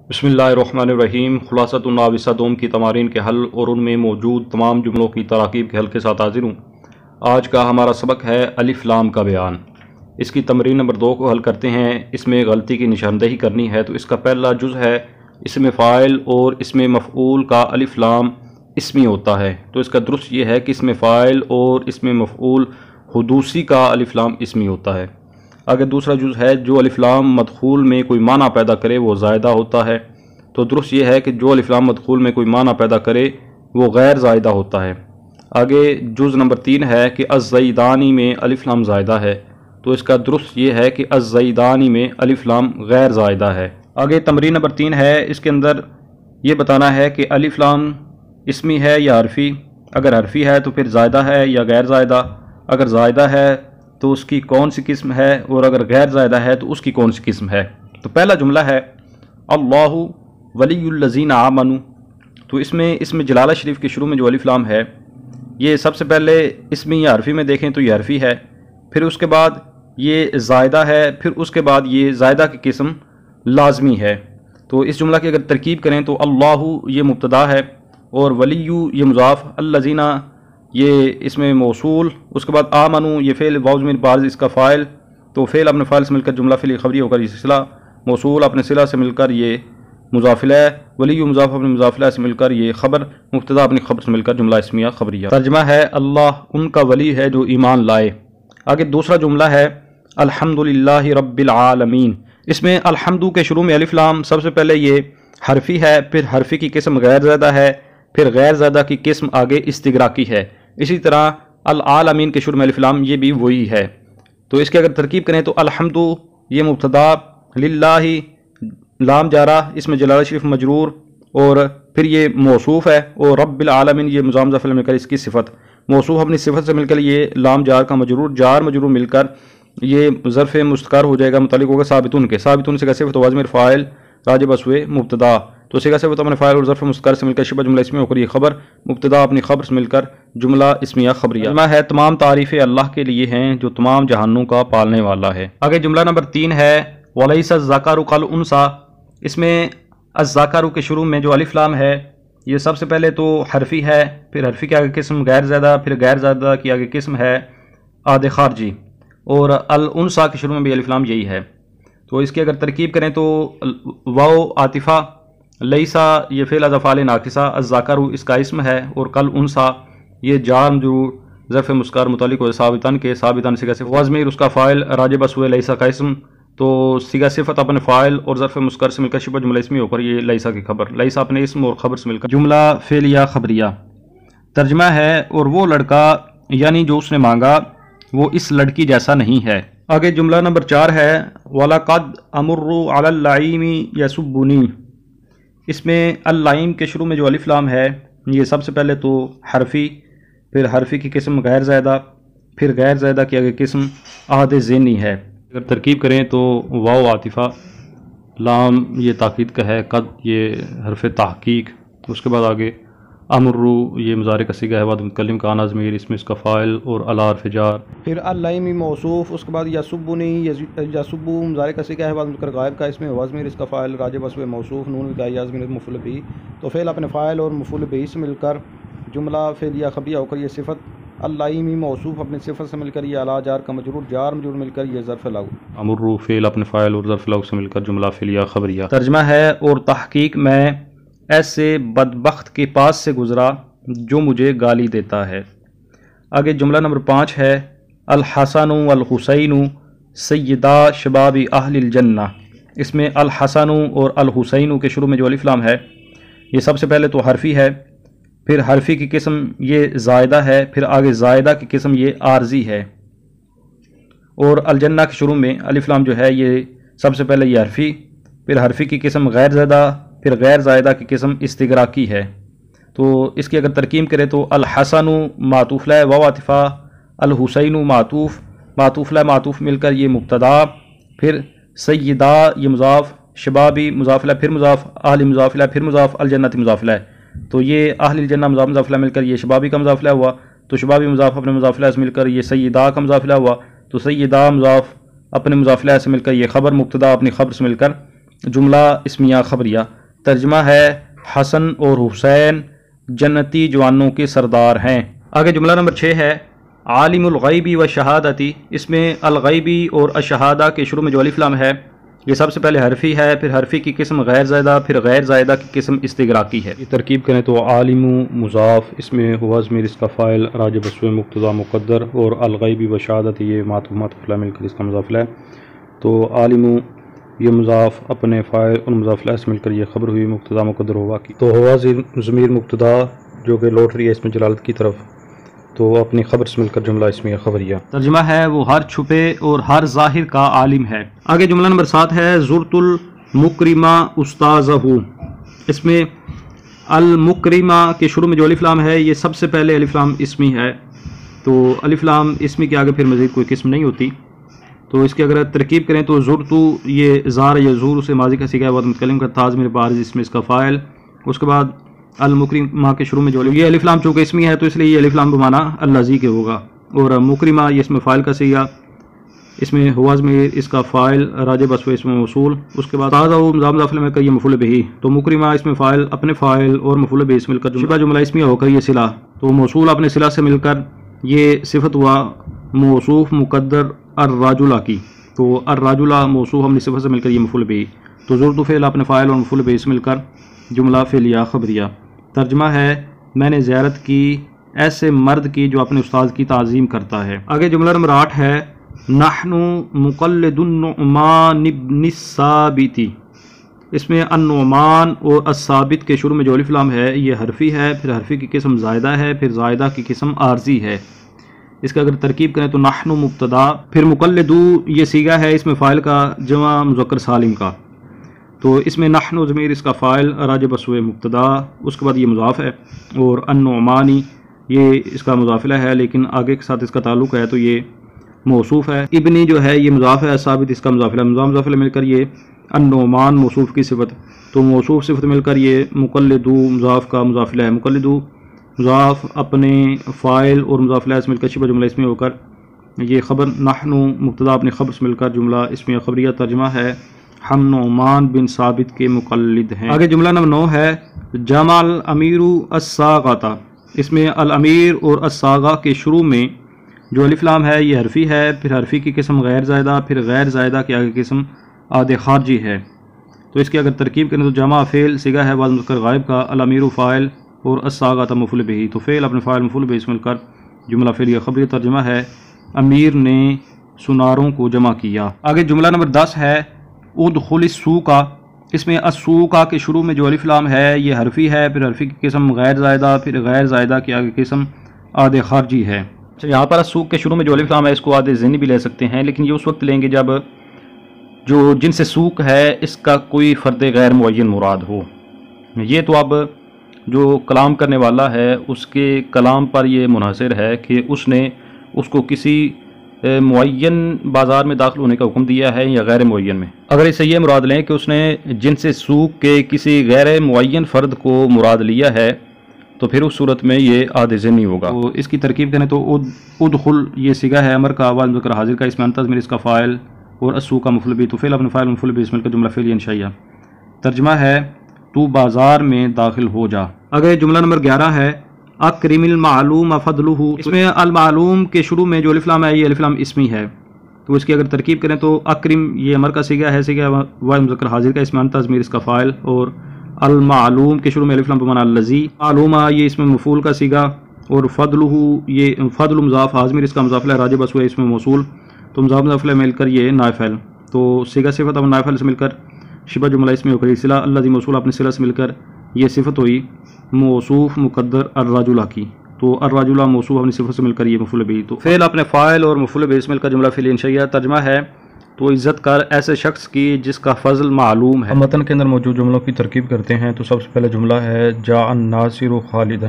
بسم اللہ الرحمن الرحیم۔ خلاصۃ الناوسہ دوم کی تمارین کے حل اور ان میں موجود تمام جملوں کی تراکیب کے حل کے ساتھ حاضر ہوں۔ آج کا ہمارا سبق ہے الف لام کا بیان۔ اس کی تمرین نمبر 2 کو حل کرتے ہیں۔ اس میں غلطی کی نشاندہی کرنی ہے، تو اس کا پہلا جز ہے اسم فاعل اور اسم مفعول کا الف لام اسمی ہوتا ہے، تو اس کا درست یہ ہے کہ اسم فاعل اور اسم مفعول حدوثی کا الف لام اسمی ہوتا ہے۔ آگے دوسرا جز ہے جو الف لام مدخول میں کوئی معنی پیدا کرے وہ زائدہ ہوتا ہے، تو درست یہ ہے کہ جو الف لام مدخول میں کوئی معنی پیدا کرے وہ غیر زائدہ ہوتا ہے۔ آگے جز نمبر 3 ہے کہ الزیدانی میں الف لام زائدہ ہے، تو اس کا درست یہ ہے کہ الزیدانی میں الف لام غیر زائدہ ہے۔ آگے تمرین نمبر 3 ہے، اس کے اندر یہ بتانا ہے کہ الف لام اسمی ہے یا حرفی، اگر حرفی ہے تو پھر زائدہ ہے یا غیر زائدہ، اگر زائدہ ہے تو اس کی کون سی قسم ہے، اور اگر غیر زائدہ ہے تو اس کی کون سی قسم ہے۔ تو پہلا جملہ ہے اللہ ولی الذین آمنوا، تو اس میں اسم جلالہ شریف کے شروع میں جو الف لام ہے یہ سب سے پہلے اسمی یا حرفی میں دیکھیں تو یہ حرفی ہے، پھر اس کے بعد یہ زائدہ ہے، پھر اس کے بعد یہ زائدہ کی قسم لازمی ہے۔ تو اس جملہ کی اگر ترکیب کریں تو اللہ یہ مبتدا ہے اور ولی یہ مضاف، الذین یہ اسم موصول، اس کے بعد آمنو یہ فعل واو ضمیر بارز اس کا فاعل، تو فعل اپنے فاعل سے مل کر جملہ فعلی خبری ہو کر یہ صلہ، موصول اپنے صلہ سے مل کر یہ مضاف الیہ، ولی مضاف اپنے مضاف الیہ سے مل کر یہ خبر، مبتدا اپنی خبر سے مل کر جملہ اسمیہ خبریہ۔ ترجمہ ہے اللہ ان کا ولی ہے جو ایمان لائے۔ آگے دوسرا جملہ ہے الحمدللہ رب العالمین، اس میں الحمد کے شروع میں الف لام سب سے پہلے یہ حرفی ہے، پھر حرفی کی قسم غیر زائدہ ہے، پھر غیر زائدہ کی قسم آگے استغراقی ہے۔ اسی طرح العالمین کے شروع میں الف لام یہ بھی وہی ہے، تو اس کی اگر ترکیب کریں تو الحمد یہ مبتدا، للہ لام جارہ اس میں جلالہ شریف مجرور، اور پھر یہ موصوف ہے، اور رب العالمین یہ مضاف مضاف الیہ مل کر اس کی صفت، موصوف اپنی صفت سے مل کر یہ لام جار کا مجرور، جار مجرور مل کر یہ ظرف مستقر ہو جائے گا، متعلق ہوگا ثابتون کے، ثابتون سے کا صفت وازمیر فاعل راجب اسوے مبتدا، تو سگا صفت اپنے فاعل اور ظرف مستقر سے مل کر شبہ جملہ اسمیہ ہو کر یہ خبر، مبتدا اپنی خبر سے مل کر جملہ اسمیہ خبریہ۔ ترجمہ ہے تمام تعریفیں اللہ کے لیے ہیں جو تمام جہانوں کا پالنے والا ہے۔ آگے جملہ نمبر 3 ہے وَلَيْسَ الذَّكَرُ كَالْأُنثىٰ، اس میں الذَّكَرُ کے شروع میں جو الف لام ہے یہ سب سے پہلے تو حرفی ہے، پھر حرفی کی آگے قسم غیر زائدہ، پھر غیر زائدہ کی آگے قسم ہے عاد خارجی، اور الانثیٰ کے شروع میں بھی الف لام یہی ہے۔ تو اس کی اگر ترکیب کریں تو واو عاطفہ، لیسا یہ فعل از افعال ناقصہ، الذکر اس کا اسم ہے، اور کل انثیٰ یہ جار مجرور ظرف مسکر متعلق ہو ثابتن کے، ثابتن صیغہ صفت وضمیر اس کا فاعل راجب اسوے لیسا کا اسم، تو صیغہ صفت اپنے فاعل اور ظرف مسکر سے مل کر شبہ جملہ اسمی ہو کر یہ لیسا کی خبر، لیسا اپنے اسم اور خبر سے مل کر جملہ فعلیہ خبریہ۔ ترجمہ ہے اور وہ لڑکا یعنی جو اس نے مانگا وہ اس لڑکی جیسا نہیں ہے۔ آگے جملہ نمبر 4 ہے وَلَقَدْ أَمُرُّ عَلَى اللَّعِيمِ يَسُبُّنِي، اس میں اللعیم کے شروع میں جو الف لام ہے یہ سب سے پہلے تو حرفی، پھر حرفی کی قسم غیر زائدہ، پھر غیر زائدہ کی آگے قسم عہد ذہنی ہے۔ اگر ترکیب کریں تو واو عاطفہ، لام یہ تاکید کا ہے، قد یہ حرف تحقیق، اس کے بعد آگے امرو یہ مضارع کا صیغہ ہے، بعد متکلم کا آنا ضمیر اس میں اس کا فاعل اور الا حرف جار، پھر اللعیم موصوف، اس کے بعد یسبنی یسبو مضارع کا صیغہ ہے، بعد مذکر غائب کا اس میں وضمیر اس کا فاعل راجب اسوے موصوف، نون وقائیہ ضمیر مفعول بہ، تو فعل اپنے فاعل اور مفعول بہ سے مل کر جملہ فعلیہ خبریہ ہو کر یہ صفت، اللعیم موصوف اپنی صفت سے مل کر یہ الا جار کا مجرور، جار مجرور مل کر یہ ظرف لغو، امرو فعل اپنے فاعل اور ظرف لغو سے مل کر جملہ فعلیہ خبریہ۔ ترجمہ ہے اور تحقیق میں ایسے بدبخت کے پاس سے گزرا جو مجھے گالی دیتا ہے۔ آگے جملہ نمبر 5 ہے الحسن والحسین سیدا شباب اہل الجنہ، اس میں الحسن اور الحسین کے شروع میں جو الف لام ہے یہ سب سے پہلے تو حرفی ہے، پھر حرفی کی قسم یہ زائدہ ہے، پھر آگے زائدہ کی قسم یہ عارضی ہے، اور الجنہ کے شروع میں الف لام جو ہے یہ سب سے پہلے یہ حرفی، پھر حرفی کی قسم غیر زائدہ، پھر غیر زائدہ کی قسم استغراقی ہے۔ تو اس کی اگر ترکیب کرے تو الحسن معطوف لہ واو عاطفہ، الحسین معطوف، معطوف لہ معطوف مل کر یہ مبتدا، پھر سیدہ یہ مضاف، شبابی مضاف لہ پھر مضاف، اہل مضاف لہ پھر مضاف، الجنت مضاف لہ، تو یہ اہل الجنہ مضاف مضاف لہ مل کر یہ شبابی کا مضاف لہ ہوا، تو شبابی مضاف اپنے مضاف لہ سے مل کر یہ سیدہ کا مضاف لہ ہوا، تو سیدہ مضاف اپنے مضاف لہ سے مل کر یہ خبر، مبتدا اپنی خبر سے مل کر جملہ اسمیہ خبریہ۔ ترجمہ ہے حسن اور حسین جنتی جوانوں کے سردار ہیں۔ آگے جملہ نمبر 6 ہے عالم الغیبی و شہادتی۔ اس میں الغیبی اور الشہادہ کے شروع میں جو الف لام ہے یہ سب سے پہلے حرفی ہے، پھر حرفی کی قسم غیر زائدہ، پھر غیر زائدہ کی قسم استغراقی ہے۔ یہ ترکیب کریں تو عالم مضاف، اس میں ہوا ضمیر اس کا فاعل راجع بسوء مقتضا مقدر، اور الغیبی و شہادت یہ معطوف مل کر اس کا مضاف ہے۔ تو عالم یہ مضاف اپنے فاعل اور مضاف سے مل کر یہ خبر ہوئی مقتضا مقدر ہوا کی، تو ہوا ضمیر مقتضا جو کہ لوٹ رہی ہے اس میں جلالت کی طرف، تو اپنی خبر سے مل کر جملہ اسمیہ خبریہ۔ ترجمہ ہے وہ ہر چھپے اور ہر ظاہر کا عالم ہے۔ آگے جملہ نمبر 7 ہے زرت المکرمہ استاذہ۔ اس میں المکرمہ کے شروع میں جو الف لام ہے یہ سب سے پہلے الف لام اسمی ہے، تو الف لام اسمی کے آگے پھر مزید کوئی قسم نہیں ہوتی، تو اس کی اگر ترکیب کریں تو زرتو یہ زار یا زور سے ماضی کا سیغہ ہے، وقت متکلم کا تاز میرے بارز اس میں اس کا فاعل، اس کے بعد المکرمہ کے شروع میں جو یہ الف لام چونکہ اسمی ہے تو اس لیے یہ الف لام بمانا الذی کے ہوگا، اور مکرمہ یہ اس میں فاعل کا سیغہ، اس میں ہوا ضمیر اس کا فاعل راجع بسوء اسم موصول، اس کے بعد تازہ مضاف میں کر یہ مفعول بہ، تو مکرمہ اس میں فاعل اپنے فاعل اور مفعول بہ سے مل کر شبہ جملہ اسمیہ ہو کر یہ صلہ، تو موصول اپنے صلہ سے مل کر یہ صفت ہوا موصوف مقدر الرجل کی، تو الرجل موصوف اپنی صفت سے مل کر یہ مفعول بہ، تو زرت فعل اپنے فاعل اور مفعول بہ سے مل کر جملہ فعلیہ خبریہ۔ ترجمہ ہے میں نے زیارت کی ایسے مرد کی جو اپنے استاد کی تعظیم کرتا ہے۔ آگے جملہ نمبر 8 ہے نحن مقلد النعمان بن الثابت۔ اس میں النعمان اور الثابت کے شروع میں جو الف لام ہے یہ حرفی ہے، پھر حرفی کی قسم زائدہ ہے، پھر زائدہ کی قسم عارضی ہے۔ اس کا اگر ترکیب کریں تو نحن مبتدا، پھر مقلدو یہ صیغہ ہے اس میں فاعل کا جمع مذکر سالم کا، تو اس میں نحن ضمیر اس کا فاعل راجع بسوء مبتدا، اس کے بعد یہ مضاف ہے، اور النعمانی یہ اس کا مضاف ہے لیکن آگے کے ساتھ اس کا تعلق ہے تو یہ موصوف ہے، ابنی جو ہے یہ مضاف ہے، ثابت اس کا مضاف ہے، مضاف مل کر یہ النعمان موصوف کی صفت، تو موصوف صفت مل کر یہ مقلدو مضاف کا مضاف ہے، مقلدو مضاف اپنے فاعل اور مضاف سے مل کر شبہ جملہ اسمیہ ہو کر یہ خبر نحن مبتدا اپنے خبر سے مل کر جملہ اسمیہ خبریہ۔ ترجمہ ہے ہم نعمان بن ثابت کے مقلد ہیں۔ آگے جملہ نمبر 9 ہے جمع الامیر الصاغۃ۔ اس میں الامیر اور الصاغہ کے شروع میں جو الف لام ہے یہ حرفی ہے، پھر حرفی کی قسم غیر زائدہ، پھر غیر زائدہ کی آگے قسم عاد خارجی ہے، تو اس کی اگر ترکیب کریں تو جمع فعل صیغہ ہے واحد مذکر غائب کا، الامیر فاعل اور الصاغۃ مفعول بہ، تو فعل اپنے فاعل مفعول بہ سے مل کر جملہ فعلیہ خبریہ۔ ترجمہ ہے امیر نے سناروں کو جمع کیا۔ آگے جملہ نمبر 10 ہے ادخل السوق۔ اس میں السوق کے شروع میں جو الف لام ہے یہ حرفی ہے، پھر حرفی کی قسم غیر زائدہ، پھر غیر زائدہ کی آگے قسم عاد خارجی ہے۔ یہاں پر السوق کے شروع میں جو الف لام ہے اس کو عاد ذہنی بھی لے سکتے ہیں، لیکن یہ اس وقت لیں گے جب جو جن سے سوق ہے اس کا کوئی فرد غیر معین مراد ہو۔ یہ تو اب جو کلام کرنے والا ہے اس کے کلام پر یہ منحصر ہے کہ اس نے اس کو کسی معین بازار میں داخل ہونے کا حکم دیا ہے یا غیر معین میں۔ اگر اسے یہ مراد لیں کہ اس نے جن سے سوق کے کسی غیر معین فرد کو مراد لیا ہے تو پھر اس صورت میں یہ عاد ذہنی ہوگا۔ تو اس کی ترکیب کریں تو ادخل یہ صیغہ ہے امر کا واحد مذکر حاضر کا، اس میں انتظمر اس کا فاعل اور السوق کا مفعول بہ، تو فعل اپنے فاعل مفعول بہ اس مل کر جملہ فعلیہ انشائیہ۔ ترجمہ ہے تو بازار میں داخل ہو جا۔ اگر جملہ نمبر 11 ہے اکرم المعلوم فضلہ۔ اس میں المعلوم کے شروع میں جو الف لام ہے یہ الف لام اسمی ہے، تو اس کی اگر ترکیب کریں تو اکرم یہ امر کا صیغہ ہے، صیغہ واحد مذکر حاضر کا، اس میں انت ضمیر اس کا فاعل، اور المعلوم کے شروع میں الف لام بمعنی الذی، معلومہ یہ اس میں مفعول کا صیغہ، اور فضلہ یہ فضل مضاف ضمیر اس کا مضاف ہے راجع بسوء اس میں موصول، تو مضاف مل کر یہ نائب فعل، تو صیغہ صفت اب نائب فعل سے مل کر شبہ جملہ اسمی ہو کر صلہ الذی موصول اپنے صلہ سے مل کر یہ صفت ہوئی موصوف مقدر الرجل کی، تو الرجل موصوف اپنی صفت سے مل کر یہ مفعول بہ، تو فعل اپنے فاعل اور مفعول بہ سے مل کر جملہ فعلیہ انشائیہ۔ ترجمہ ہے تو عزت کر ایسے شخص کی جس کا فضل معلوم ہے۔ متن کے اندر موجود جملوں کی ترکیب کرتے ہیں تو سب سے پہلے جملہ ہے جاء الناصر خالدا۔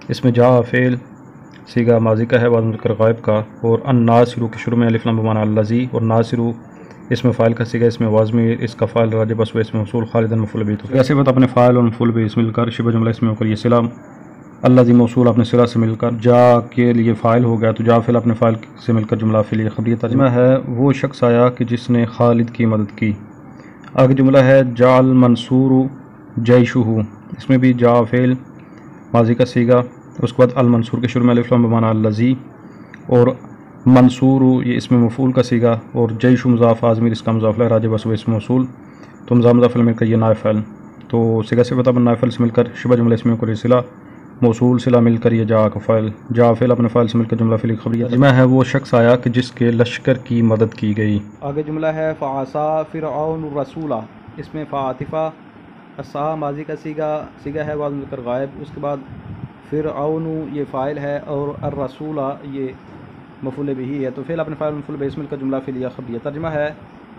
اس میں جاء فعل صیغہ ماضی کا ہے واحد مذکر غائب کا، اور الناصر کے شروع میں الف لام بمعنی الذی، اور ناصر اس میں فاعل کا صیغہ، اس میں واضمیر اس کا فاعل راجع بسوء اس میں موصول خالدا مفعول بہ، تو صفت اپنے فاعل اور مفعول بہ سے مل کر شبہ جملہ اس میں ہو کر یہ صلہ الذی موصول اپنے صلہ سے مل کر جا کے لیے فاعل ہو گیا، تو جا فعل اپنے فاعل سے مل کر جملہ فعلیہ خبریہ۔ ترجمہ ہے وہ شخص آیا کہ جس نے خالد کی مدد کی۔ آگے جملہ ہے جا المنصور جیشہ، اس میں بھی جا فعل ماضی کا صیغہ، اس کے بعد المنصور کے شروع میں الف لام بمعنی الذی، اور منصور یہ اسم مفعول کا صیغہ، اور جیش مضاف ضمیر اس کا مضاف الیہ راجع بس اسم موصول، تو مضاف مل کر یہ نائب فعل، تو صیغہ سے بتا نائب فعل سے مل کر شبہ جملہ اسم کو صلہ، موصول صلہ مل کر یہ جا کا فعل، جا فعل اپنے فعل سے مل کر جملہ فعلی خبریہ، ترجمہ ہے وہ شخص آیا کہ جس کے لشکر کی مدد کی گئی۔ آگے جملہ ہے فعصا فرعون الرسول، اس میں فعاطفہ عصا ماضی کا صیغہ ہے واو مل کر غائب، اس کے بعد فرعون یہ فاعل ہے اور الرسول یہ مفعول بہ ہے، تو فعل اپنے فاعل مفعول بہ سے مل کر جملہ فعلیہ خبریہ، ترجمہ ہے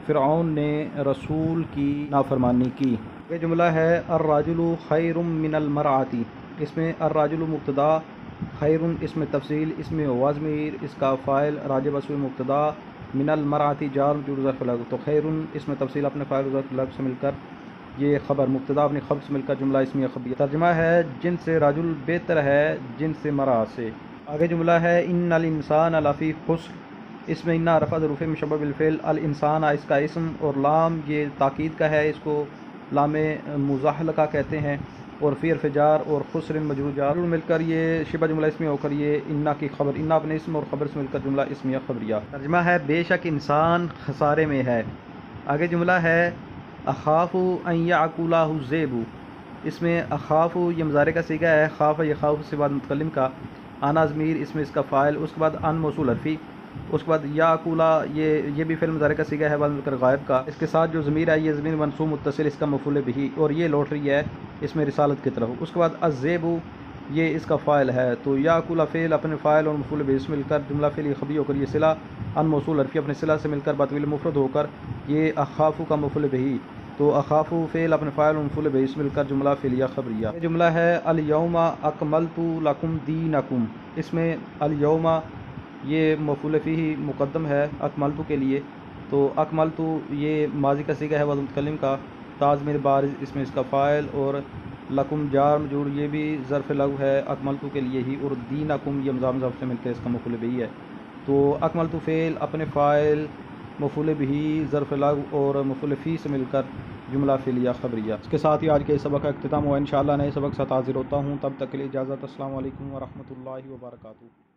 فرعون نے رسول کی نافرمانی کی۔ یہ جملہ ہے الرجل خیر من المرأۃ، اس میں الرجل مبتدا، خیر اس میں تفصیل، اس میں ضمیر اس کا فاعل راجع بس مبتدا، من المرأۃ جار مجرور ظرف لگ، تو خیر اس میں تفصیل اپنے فاعل ظرف لگ سے مل کر یہ خبر مبتدا اپنی خبر سے مل کر جملہ اسمیہ خبریہ، ترجمہ ہے جن سے رجل بہتر ہے جن سے مرا سے۔ آگے جملہ ہے ان الانسان لفی خسر، اس میں انا رفع ظروف مشبہ بالفعل، الانسان اس کا اسم، اور لام یہ تاکید کا ہے، اس کو لام مزاحلقہ کہتے ہیں، اور فی حرف جار اور خسر مجرور جار مل کر یہ شبہ جملہ اسمیہ ہو کر یہ انا کی خبر، انا اپنے اسم اور خبر سے مل کر جملہ اسمیہ خبریہ، ترجمہ ہے بے شک انسان خسارے میں ہے۔ آگے جملہ ہے اخاف ان یاکلہ الذئب، اس میں اخاف یہ مضارع کا صیغہ ہے، خاف یہ خاف سے بعد متکلم کا، انا ضمیر اس میں اس کا فاعل، اس کے بعد ان موصول حرفی، اس کے بعد یاکلہ یہ بھی فعل مضارع کا صیغہ ہے بعد مل کر غائب کا، اس کے ساتھ جو ضمیر ہے یہ ضمیر منصوب متصل اس کا مفعول بہ، اور یہ لوٹ رہی ہے اس میں رسالت کی طرف، اس کے بعد الذئب یہ اس کا فاعل ہے، تو یاکلہ فعل اپنے فاعل اور مفعول بہ سے مل کر جملہ فعلی خبری ہو کر یہ صلہ، ان موصول حرفی اپنے صلہ سے مل کر بطویل مفرد ہو کر یہ اخاف کا مفعول بہ، تو اخاف فعل اپنے فاعل اور مفعول بہ سے مل کر جملہ فعلیہ خبریہ۔ یہ جملہ ہے الیوم اکملت لکم دینکم، اس میں الیوم یہ مفعول فیہ مقدم ہے اکملت کے لیے، تو اکملت یہ ماضی کا صیغہ ہے وزن متکلم کا، تا ضمیر بارز اس میں اس کا فاعل، اور لکم جار مجرور یہ بھی ظرف لغو ہے اکملت کے لیے ہی، اور دینکم یہ مضاف سے مل کر اس کا مفعول بہ ہے، تو اکملت فعل اپنے فاعل مفعول بہ ظرف لغو اور مفعول فی سے مل کر جملہ فعلیہ خبریہ۔ اس کے ساتھ ہی آج کے سبق کا اختتام ہوا، انشاءاللہ نئے سبق ساتھ حاضر ہوتا ہوں، تب تک کے لیے اجازت، السلام علیکم ورحمۃ اللہ وبرکاتہ۔